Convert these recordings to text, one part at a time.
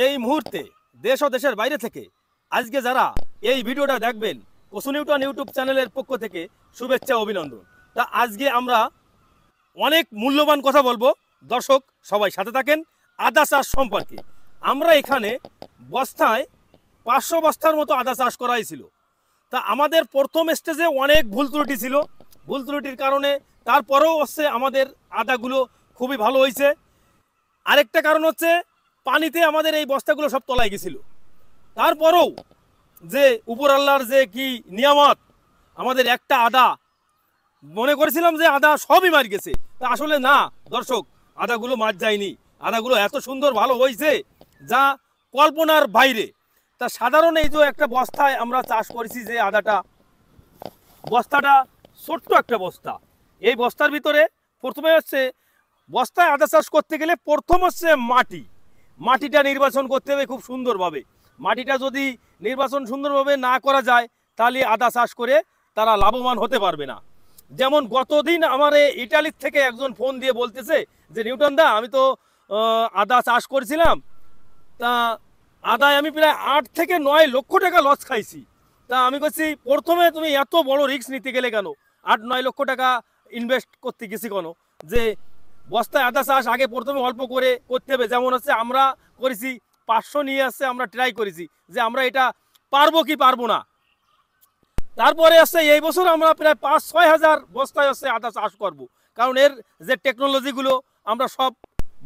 এই মুহূর্তে দেশ ও দেশের বাইরে থেকে আজকে যারা এই ভিডিওটা দেখবেন, কসু নিউটন ইউটিউব চ্যানেলের পক্ষ থেকে শুভেচ্ছা অভিনন্দন। তা আজকে আমরা অনেক মূল্যবান কথা বলবো, দর্শক সবাই সাথে থাকেন। আদা চাষ সম্পর্কে আমরা এখানে বস্তায় 500 বস্তার মতো আদা চাষ করা হয়েছিল। তা আমাদের প্রথম স্টেজে অনেক ভুল ত্রুটি ছিল, ভুল ত্রুটির কারণে তারপরেও হচ্ছে আমাদের আদাগুলো খুবই ভালো হয়েছে। আরেকটা কারণ হচ্ছে পানিতে আমাদের এই বস্তাগুলো সব তলায় গেছিল। তারপরেও যে উপর আল্লাহর যে কি নিয়ামত, আমাদের একটা আদা মনে করেছিলাম যে আদা সবই মার গেছে, তা আসলে না দর্শক, আদাগুলো মার যায়নি। আদাগুলো এত সুন্দর ভালো হয়েছে যা কল্পনার বাইরে। তা সাধারণ এই যে একটা বস্তায় আমরা চাষ করেছি যে আদাটা, বস্তাটা ছোট্ট একটা বস্তা। এই বস্তার ভিতরে প্রথমে হচ্ছে বস্তায় আদা চাষ করতে গেলে প্রথম হচ্ছে মাটিটা নির্বাচন করতে হবে খুব সুন্দরভাবে। মাটিটা যদি নির্বাচন সুন্দরভাবে না করা যায় তাহলে আদা চাষ করে তারা লাভবান হতে পারবে না। যেমন গতদিন আমার ইটালির থেকে একজন ফোন দিয়ে বলতেছে যে নিউটন দা, আমি তো আদা চাষ করেছিলাম, তা আদায় আমি প্রায় 8 থেকে 9 লক্ষ টাকা লস খাইছি। তা আমি বলছি প্রথমে তুমি এত বড় রিস্ক নিতে গেলে কেন, 8-9 লক্ষ টাকা ইনভেস্ট করতে গেছি কেন? যে বস্তায় আদা চাষ আগে প্রথমে অল্প করে করতে হবে। যেমন হচ্ছে আমরা করেছি 500 নিয়ে আসছে, আমরা ট্রাই করেছি যে আমরা এটা পারবো কি পারবো না। তারপরে আসছে এই বছর আমরা প্রায় 5-6 হাজার বস্তায় হচ্ছে আদা চাষ করব, কারণ এর যে টেকনোলজিগুলো আমরা সব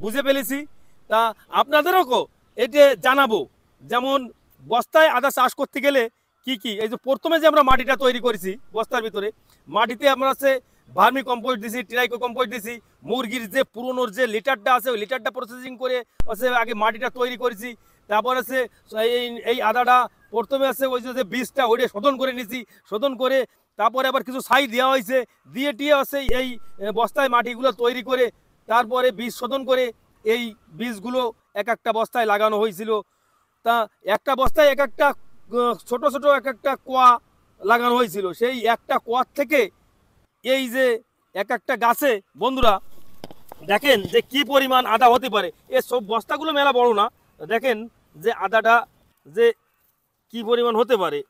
বুঝে ফেলেছি। তা আপনাদেরও এটা জানাবো, যেমন বস্তায় আদা চাষ করতে গেলে কি কি, এই যে প্রথমে যে আমরা মাটিটা তৈরি করেছি বস্তার ভিতরে, মাটিতে আমরা হচ্ছে ভার্মি কম্পোস্ট দিছি, ট্রাইকো কম্পোস্ট দিছি, মুরগির যে পুরনোর যে লিটারটা আছে ওই লিটারটা প্রসেসিং করে হচ্ছে আগে মাটিটা তৈরি করেছি। তারপর আছে এই আদাটা প্রথমে আছে ওই যে বীজটা ওইটা শোধন করে নিছি, শোধন করে তারপরে আবার কিছু ছাই দেওয়া হয়েছে, দিয়ে টিয়ে আছে এই বস্তায় মাটিগুলো তৈরি করে তারপরে বীজ শোধন করে এই বীজগুলো এক একটা বস্তায় লাগানো হয়েছিল। তা একটা বস্তায় এক একটা ছোট ছোট এক একটা কোয়া লাগানো হয়েছিল। সেই একটা কোয়ার থেকে এই যে এক একটা গাছে বন্ধুরা দেখেন যে কি পরিমাণ আদা হতে পারে। এই সব বস্তাগুলো মেলা বড় না, দেখেন যে আদাটা যে কি পরিমাণ হতে পারে।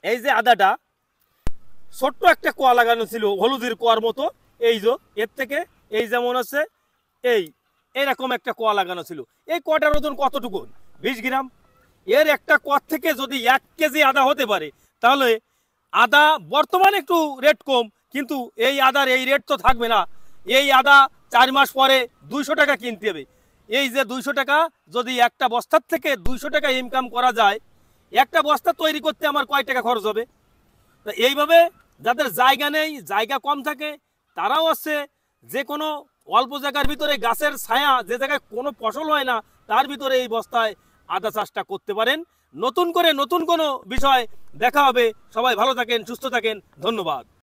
এই যে আদাটা ছোট্ট একটা কোয়া লাগানো ছিল, হলুদের কোয়ার মতো। এই যে এর থেকে এই যেমন আছে এইরকম একটা কোয়া লাগানো ছিল। এই কোয়াটার ওজন কতটুকু? 20 গ্রাম। এর একটা কোয়ার থেকে যদি 1 কেজি আদা হতে পারে, তাহলে আদা বর্তমানে একটু রেট কম, কিন্তু এই আদার এই রেট তো থাকবে না। এই আদা 4 মাস পরে 200 টাকা কিনতে হবে। এই যে 200 টাকা যদি একটা বস্তার থেকে 200 টাকা ইনকাম করা যায়, একটা বস্তা তৈরি করতে আমার কয় টাকা খরচ হবে? তো এইভাবে যাদের জায়গা নেই, জায়গা কম থাকে, তারাও আছে যে কোনো অল্প জায়গার ভিতরে গাছের ছায়া, যে জায়গায় কোনো ফসল হয় না তার ভিতরে এই বস্তায় আদা চাষটা করতে পারেন। নতুন করে নতুন কোনো বিষয় দেখা হবে। সবাই ভালো থাকেন, সুস্থ থাকেন, ধন্যবাদ।